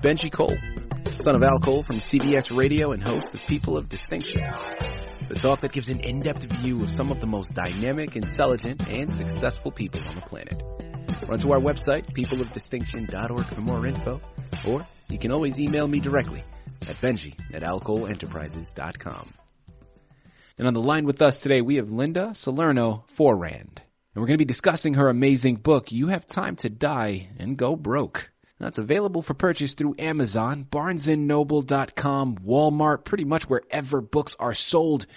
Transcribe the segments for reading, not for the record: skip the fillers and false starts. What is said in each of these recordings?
Benji Cole, son of Al Cole from CBS Radio and host of People of Distinction, the talk that gives an in-depth view of some of the most dynamic, intelligent, and successful people on the planet. Run to our website, peopleofdistinction.org for more info, or you can always email me directly at benji@alcoleenterprises.com. And on the line with us today, we have Linda Salerno Forand. And we're going to be discussing her amazing book, You Have Time to Die and Go Broke. That's available for purchase through Amazon, BarnesandNoble.com, Walmart, pretty much wherever books are sold.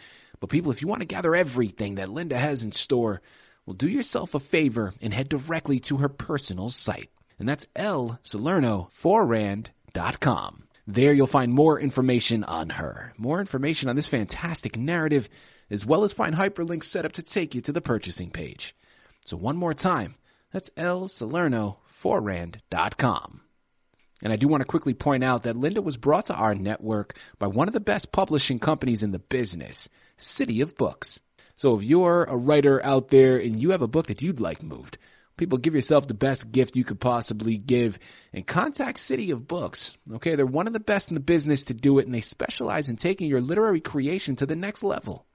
But people, if you want to gather everything that Linda has in store, well, do yourself a favor and head directly to her personal site. And that's lsalernoforand.com. There you'll find more information on her, more information on this fantastic narrative, as well as find hyperlinks set up to take you to the purchasing page. So one more time, that's lsalernoforand.com. And I do want to quickly point out that Linda was brought to our network by one of the best publishing companies in the business, Citi of Books. So if you're a writer out there and you have a book that you'd like moved, people, give yourself the best gift you could possibly give and contact Citi of Books. Okay, they're one of the best in the business to do it, and they specialize in taking your literary creation to the next level.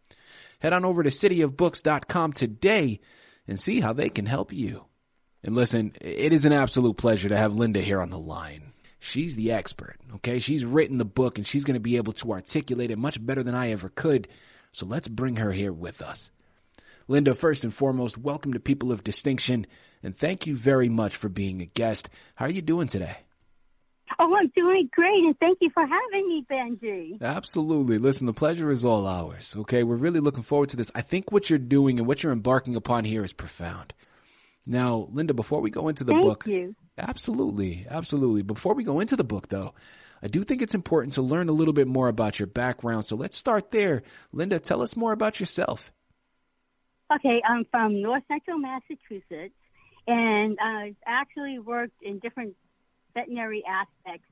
Head on over to cityofbooks.com today and see how they can help you. And listen, it is an absolute pleasure to have Linda here on the line. She's the expert, okay? She's written the book, and she's going to be able to articulate it much better than I ever could. So let's bring her here with us. Linda, first and foremost, welcome to People of Distinction, and thank you very much for being a guest. How are you doing today? Oh, I'm doing great, and thank you for having me, Benji. Absolutely. Listen, the pleasure is all ours, okay? We're really looking forward to this. I think what you're doing and what you're embarking upon here is profound. Now, Linda, before we go into the book. Thank you. Absolutely, absolutely. Before we go into the book, though, I do think it's important to learn a little bit more about your background. So let's start there. Linda, tell us more about yourself. Okay, I'm from North Central Massachusetts, and I've actually worked in different veterinary aspects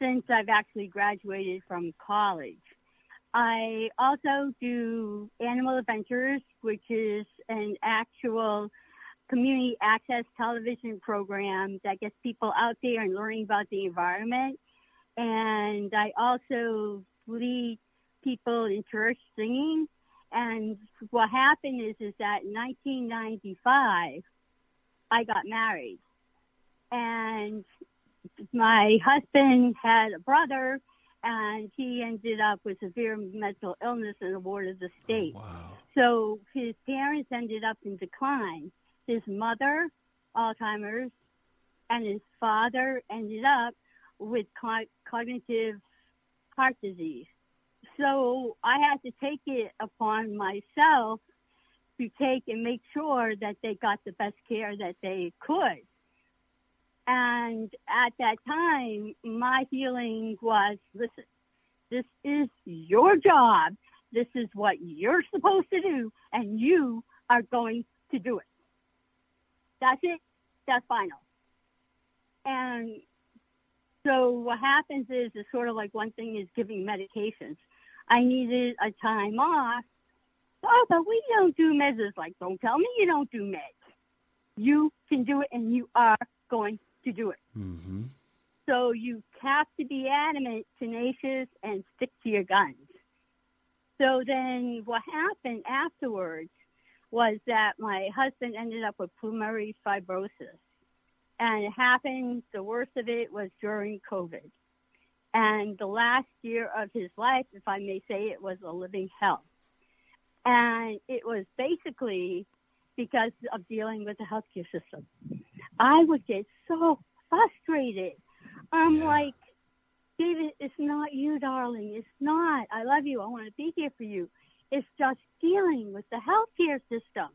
since I've actually graduated from college. I also do Animal Adventures, which is an actual community access television program that gets people out there and learning about the environment. And I also lead people in church singing. And what happened is that in 1995, I got married. And my husband had a brother, and he ended up with severe mental illness and a ward of the state. Oh, wow. So his parents ended up in decline. His mother, Alzheimer's, and his father ended up with cognitive heart disease. So I had to take it upon myself to take and make sure that they got the best care that they could. And at that time, my feeling was, listen, this is your job. This is what you're supposed to do, and you are going to do it. That's it. That's final. And so what happens is it's sort of like one thing is giving medications. I needed a time off. Oh, but we don't do meds. It's like, don't tell me you don't do meds. You can do it, and you are going to do it. Mm-hmm. So you have to be adamant, tenacious, and stick to your guns. So then what happened afterwards was that my husband ended up with pulmonary fibrosis. And it happened, the worst of it was during COVID. And the last year of his life, if I may say, it was a living hell. And it was basically because of dealing with the healthcare system. I would get so frustrated. I'm like, David, it's not you, darling. It's not. I love you. I want to be here for you. It's just dealing with the healthcare system.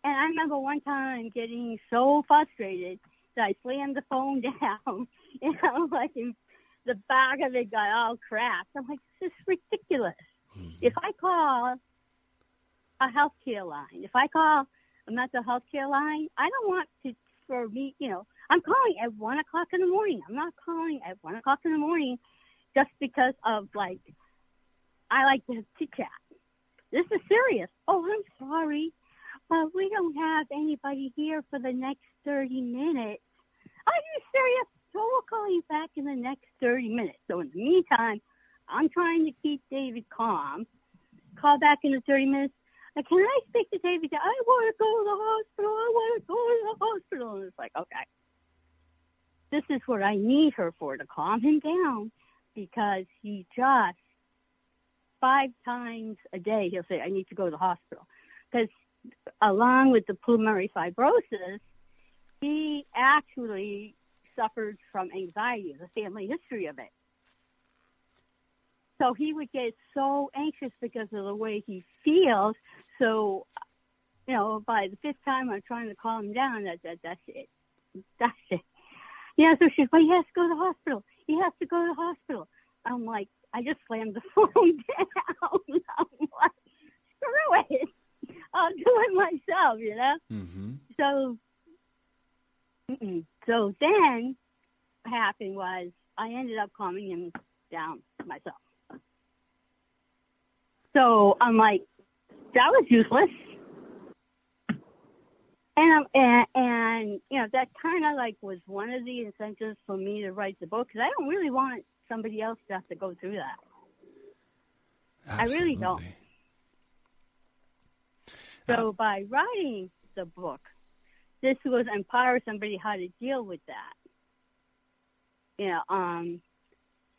And I remember one time getting so frustrated that I slammed the phone down, and I was like, the back of it got all cracked. I'm like, this is ridiculous. Mm-hmm. If I call a healthcare line, if I call a mental health care line, I don't want to, for me, I'm calling at 1 o'clock in the morning. I'm not calling at 1 o'clock in the morning just because of, I like to chit-chat. This is serious. Oh, I'm sorry. We don't have anybody here for the next 30 minutes. Are you serious? "So we'll call you back in the next 30 minutes." So in the meantime, I'm trying to keep David calm. Call back in the 30 minutes. Can I speak to David? I want to go to the hospital. I want to go to the hospital. And it's like, okay, this is what I need her for, to calm him down, because he just 5 times a day he'll say, I need to go to the hospital. Because along with the pulmonary fibrosis, he actually suffered from anxiety, the family history of it. So he would get so anxious because of the way he feels. So, by the 5th time I'm trying to calm him down, that's it. That's it. So she's like, he has to go to the hospital. He has to go to the hospital. I'm like, I just slammed the phone down. I'm like, screw it. I'll do it myself, Mm-hmm. So then what happened was I ended up calming him down myself. So I'm like, that was useless. And that kind of like was one of the incentives for me to write the book, because I don't really want somebody else to have to go through that. Absolutely. I really don't. So by writing the book, this was empower somebody how to deal with that.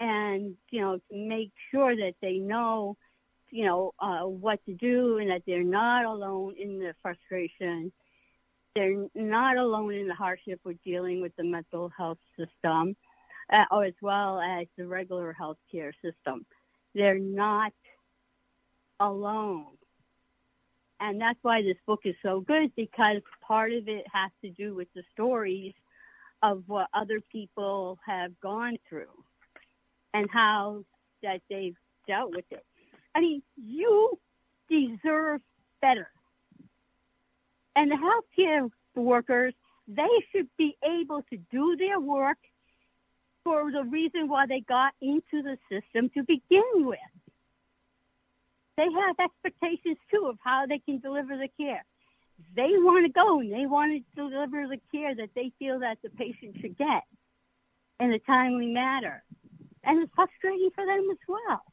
And to make sure that they know, what to do, and that they're not alone in the frustration. They're not alone in the hardship with dealing with the mental health system, or as well as the regular health care system. They're not alone. And that's why this book is so good, because part of it has to do with the stories of what other people have gone through and how that they've dealt with it. I mean, you deserve better. And the healthcare workers, they should be able to do their work for the reason why they got into the system to begin with. They have expectations, too, of how they can deliver the care. They want to go and they want to deliver the care that they feel that the patient should get in a timely manner. And it's frustrating for them as well.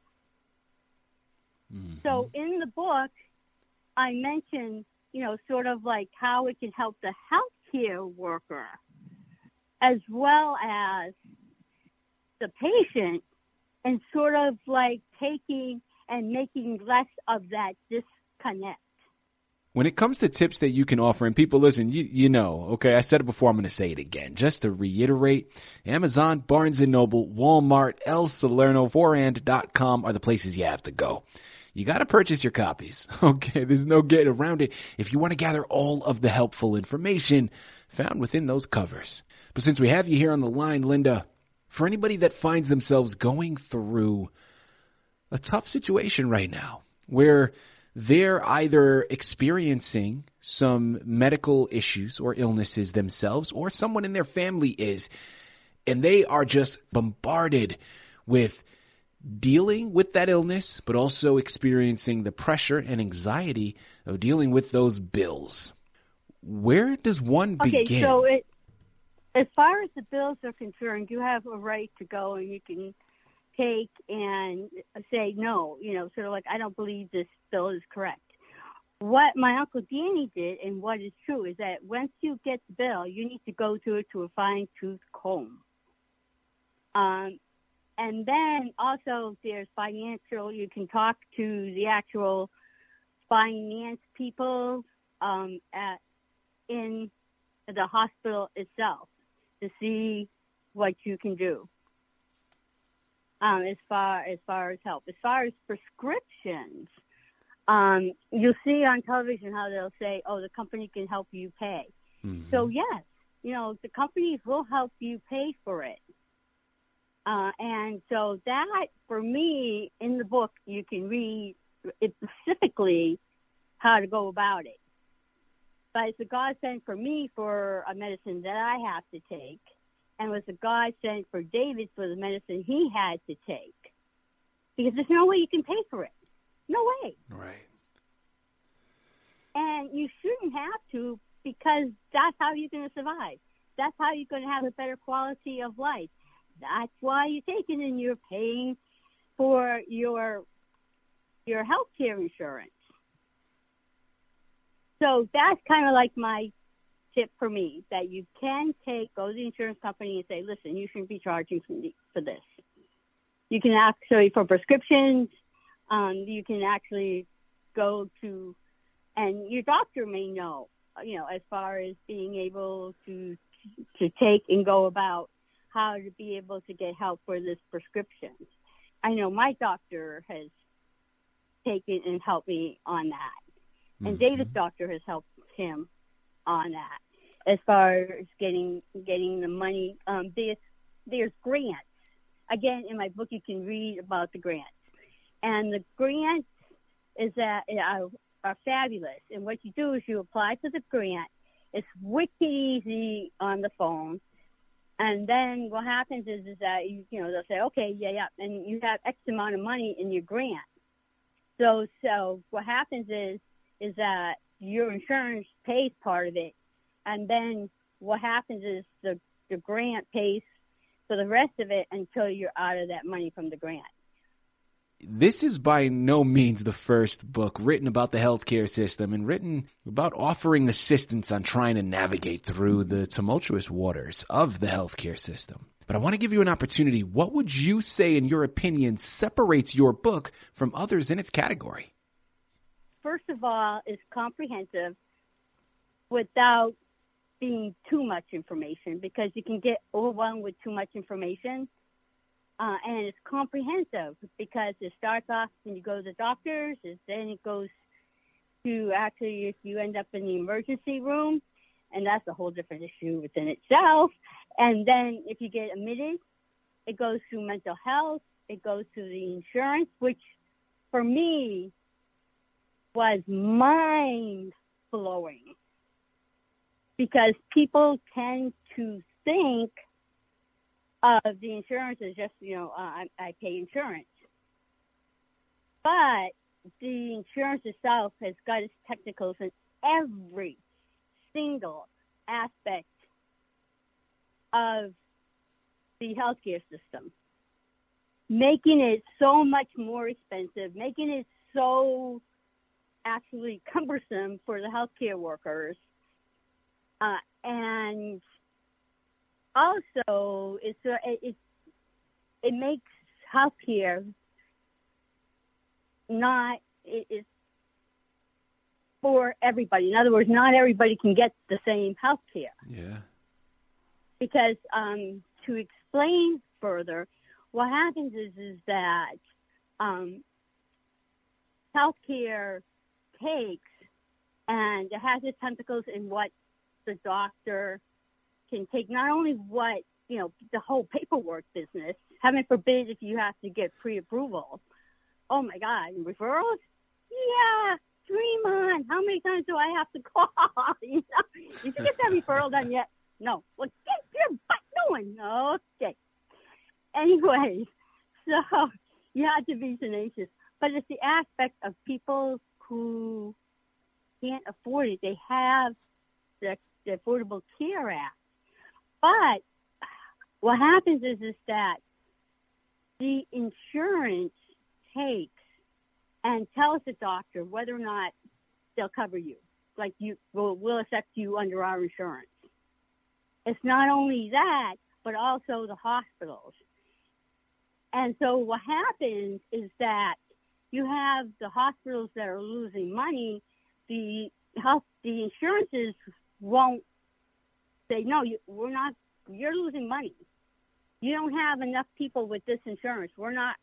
Mm-hmm. So in the book, I mentioned, sort of like how it can help the healthcare worker as well as the patient, and sort of like taking and making less of that disconnect. When it comes to tips that you can offer, and people listen, okay, I said it before, I'm going to say it again. Just to reiterate, Amazon, Barnes & Noble, Walmart, SalernoForand.com are the places you have to go. You got to purchase your copies. Okay, there's no getting around it if you want to gather all of the helpful information found within those covers. But since we have you here on the line, Linda, for anybody that finds themselves going through a tough situation right now, where they're either experiencing some medical issues or illnesses themselves, or someone in their family is, and they are just bombarded with dealing with that illness, but also experiencing the pressure and anxiety of dealing with those bills. Where does one begin? Okay, so as far as the bills are concerned, you have a right to go and you can take and say no, sort of like, I don't believe this bill is correct. What my Uncle Danny did, and what is true, is that once you get the bill, you need to go through it to a fine-tooth comb. And then also there's financial, you can talk to the actual finance people in the hospital itself to see what you can do as far as help. As far as prescriptions, you'll see on television how they'll say, the company can help you pay. Mm-hmm. So yes, the companies will help you pay for it. And so that, for me, in the book, you can read it specifically how to go about it. But it's a godsend for me for a medicine that I have to take, and was a godsend for David for the medicine he had to take. Because there's no way you can pay for it. No way. Right. And you shouldn't have to, because that's how you're going to survive. That's how you're going to have a better quality of life. That's why you take it and you're paying for your health care insurance. So that's kind of like my tip for me, that you can go to the insurance company and say, listen, you shouldn't be charging for this. You can actually, for prescriptions, you can actually go to, and your doctor may know, as far as being able to take and go about how to be able to get help for this prescription. I know my doctor has taken and helped me on that. And David's doctor has helped him on that as far as getting the money. There's grants. Again, in my book, you can read about the grants. And the grants are fabulous. And what you do is you apply for the grant. It's wicked easy on the phone. And then what happens is that, they'll say, okay, yeah, and you have X amount of money in your grant. So what happens is that your insurance pays part of it. And then what happens is the grant pays for the rest of it until you're out of that money from the grant. This is by no means the first book written about the healthcare system and written about offering assistance on trying to navigate through the tumultuous waters of the healthcare system. But I want to give you an opportunity. What would you say, in your opinion, separates your book from others in its category? First of all, it's comprehensive without being too much information, because you can get overwhelmed with too much information. And it's comprehensive because it starts off when you go to the doctors, then it goes to actually if you end up in the emergency room, and that's a whole different issue within itself. And then if you get admitted, it goes through mental health, it goes to the insurance, which for me was mind-blowing because people tend to think of the insurance as just, I pay insurance. But the insurance itself has got its technicals in every single aspect of the healthcare system, making it so much more expensive, making it so actually cumbersome for the healthcare workers. And also, it makes healthcare it's for everybody. In other words, not everybody can get the same healthcare. Yeah. Because to explain further, what happens is that healthcare takes, and it has its tentacles in what the doctor can take, not only what, the whole paperwork business. Heaven forbid if you have to get pre-approval. Oh, my God. Referrals? Yeah. Dream on. How many times do I have to call? Did you get that referral done yet? No. Well, get your butt going. Okay. Anyway, so you have to be tenacious. But it's the aspect of people who can't afford it. They have the Affordable Care Act. But what happens is that the insurance takes and tells the doctor whether or not they'll cover you. Like we'll accept you under our insurance. It's not only that, but also the hospitals. And so what happens is that you have the hospitals that are losing money. The insurances won't say, no, you're losing money. You don't have enough people with this insurance.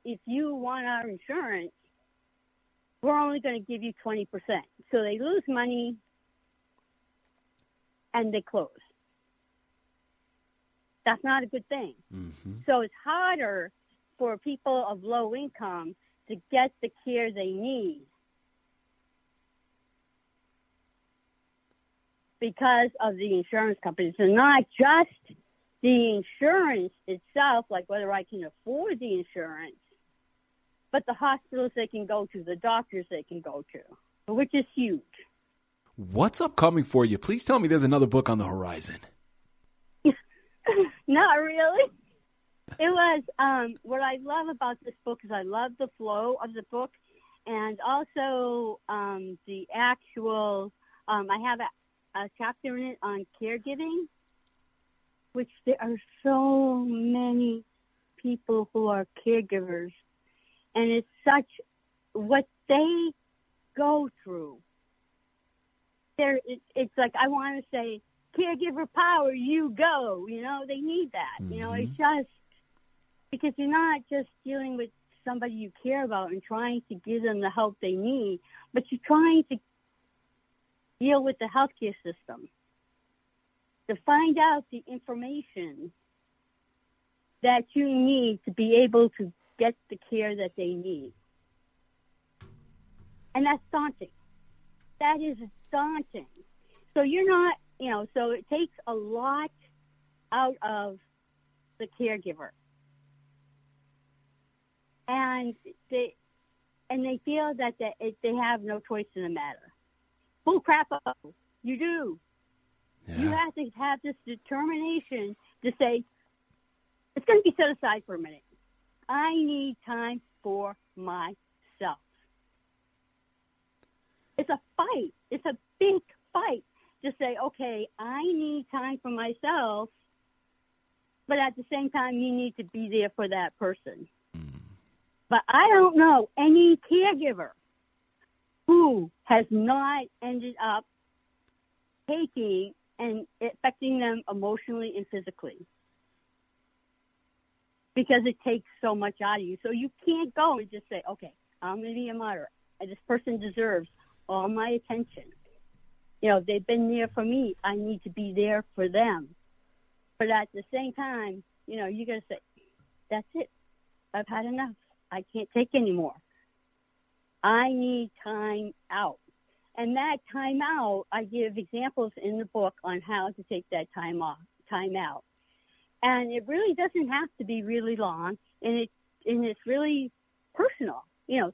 If you want our insurance, we're only going to give you 20%. So they lose money and they close. That's not a good thing. Mm-hmm. So it's harder for people of low income to get the care they need because of the insurance companies. And not just the insurance itself, like whether I can afford the insurance, but the hospitals they can go to, the doctors they can go to, which is huge. What's upcoming for you? Please tell me there's another book on the horizon. Not really. It was what I love about this book is I love the flow of the book, and also the actual. I have a chapter in it on caregiving, which there are so many people who are caregivers, and it's such what they go through. It's like I want to say, caregiver power, you go. You know, they need that. Mm-hmm. You know, it's just because you're not just dealing with somebody you care about and trying to give them the help they need, but you're trying to deal with the healthcare system to find out the information that you need to be able to get the care that they need. And that's daunting. That is daunting. So you're not, so it takes a lot out of the caregiver. And they feel that they have no choice in the matter. Bull crap, you do. Yeah. You have to have this determination to say, it's going to be set aside for a minute. I need time for myself. It's a fight. It's a big fight to say, okay, I need time for myself, but at the same time, you need to be there for that person. But I don't know any caregiver who has not ended up taking and affecting them emotionally and physically. Because it takes so much out of you. So you can't go and just say, okay, I'm going to be a mother. This person deserves all my attention. They've been there for me. I need to be there for them. But at the same time, you got to say, that's it. I've had enough. I can't take anymore. I need time out. And that time out, I give examples in the book on how to take that time out. And it really doesn't have to be really long, and it's really personal.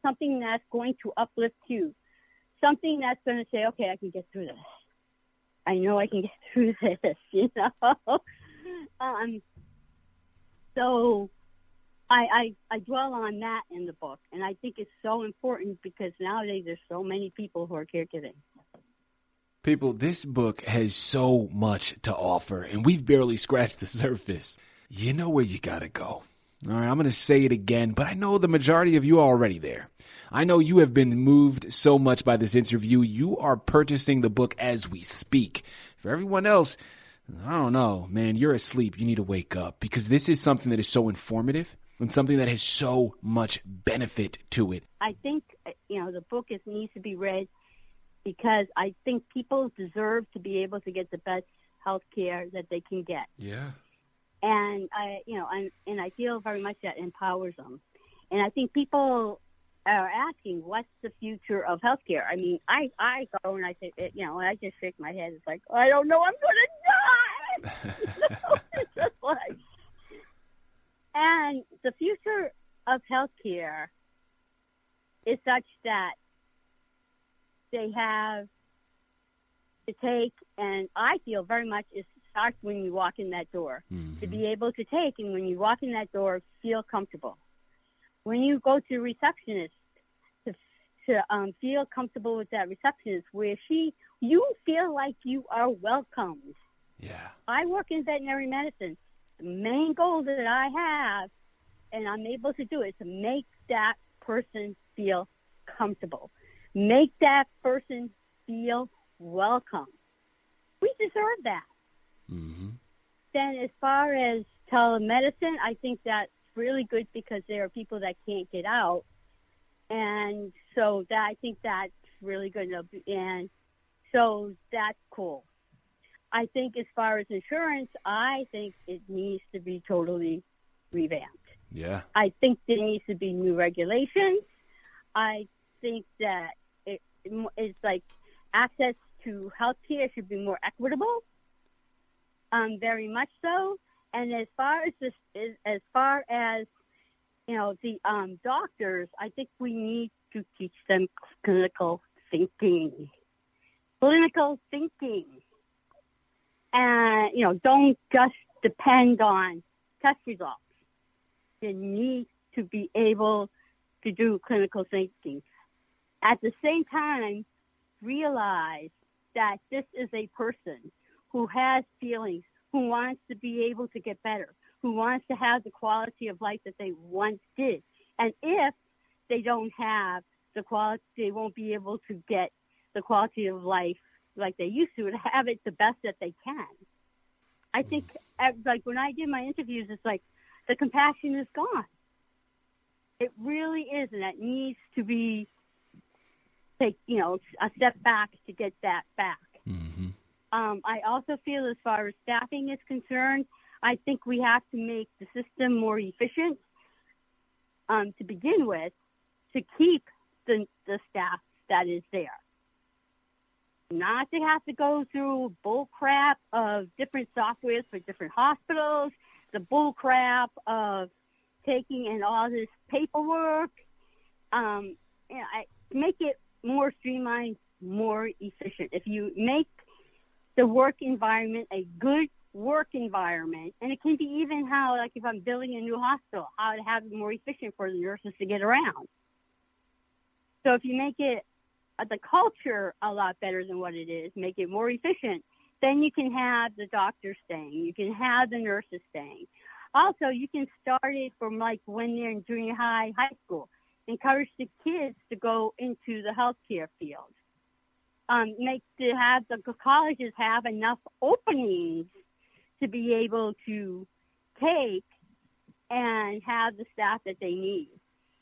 Something that's going to uplift you, something that's going to say, okay, I can get through this. I know I can get through this. So I dwell on that in the book, and I think it's so important because nowadays there's so many people who are caregiving. People, this book has so much to offer, and we've barely scratched the surface. You know where you gotta go. All right, I'm going to say it again, but I know the majority of you are already there. I know you have been moved so much by this interview. You are purchasing the book as we speak. For everyone else, I don't know, man, you're asleep. You need to wake up because this is something that is so informative and something that has so much benefit to it. I think, the book needs to be read because I think people deserve to be able to get the best health care that they can get. Yeah. And I feel very much that empowers them. And I think people are asking, what's the future of healthcare? I mean, I go and I say, I just shake my head. It's like, I don't know, I'm going to die. It's just like, and the future of healthcare is such that they have to take, and I feel very much it starts when you walk in that door. Mm-hmm. To be able to take, and when you walk in that door, feel comfortable. When you go to a receptionist, to feel comfortable with that receptionist, where you feel like you are welcomed. Yeah. I work in veterinary medicine. The main goal that I have, and I'm able to do it, is to make that person feel comfortable. Make that person feel welcome. We deserve that. Mm-hmm. Then as far as telemedicine, I think that's really good because there are people that can't get out. And so I think that's really good. And so that's cool. I think as far as insurance, I think it needs to be totally revamped. Yeah. I think there needs to be new regulations. I think that it's like access to healthcare should be more equitable. Very much so. And as far as the doctors, I think we need to teach them clinical thinking. And don't just depend on test results. You need to be able to do clinical thinking. At the same time, realize that this is a person who has feelings, who wants to be able to get better, who wants to have the quality of life that they once did. And if they don't have the quality, they won't be able to get the quality of life like they used to have it the best that they can. I think, like, when I did my interviews, it's like the compassion is gone. It really is, and that needs to be a step back to get that back. Mm-hmm. I also feel, as far as staffing is concerned, I think we have to make the system more efficient to begin with, to keep the staff that is there. Not to have to go through bull crap of different softwares for different hospitals, the bull crap of taking in all this paperwork. Make it more streamlined, more efficient. If you make the work environment a good work environment, and it can be even how, like, if I'm building a new hospital, how to have it more efficient for the nurses to get around. So if you make it the culture a lot better than what it is, make it more efficient, then you can have the doctors staying, you can have the nurses staying. Also, you can start it from, like, when they're in junior high school. Encourage the kids to go into the healthcare field. Have the colleges have enough openings to be able to take and have the staff that they need.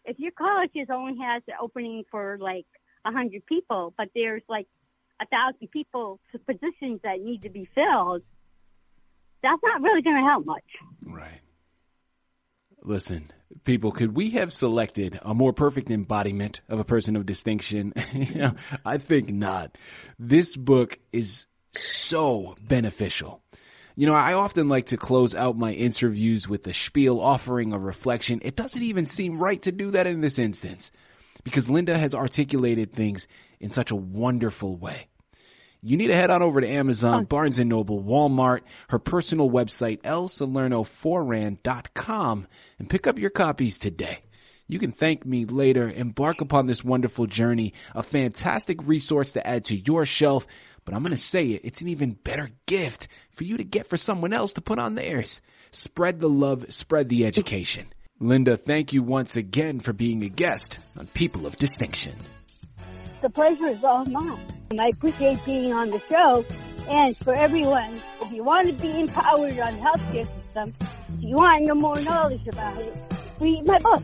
If your colleges only has the opening for, like, 100 people, but there's, like, 1,000 people to positions that need to be filled, that's not really going to help much. Right. Listen, people, could we have selected a more perfect embodiment of a person of distinction? I think not. This book is so beneficial. I often like to close out my interviews with the spiel offering a reflection. It doesn't even seem right to do that in this instance, because Linda has articulated things in such a wonderful way. You need to head on over to Amazon, Barnes & Noble, Walmart, her personal website, salernoforand.com, and pick up your copies today. You can thank me later. Embark upon this wonderful journey, a fantastic resource to add to your shelf. But I'm going to say it, it's an even better gift for you to get for someone else to put on theirs. Spread the love, spread the education. Linda, thank you once again for being a guest on People of Distinction. The pleasure is all mine. I appreciate being on the show. And for everyone, if you want to be empowered on the healthcare system, if you want to know more knowledge about it, read my book.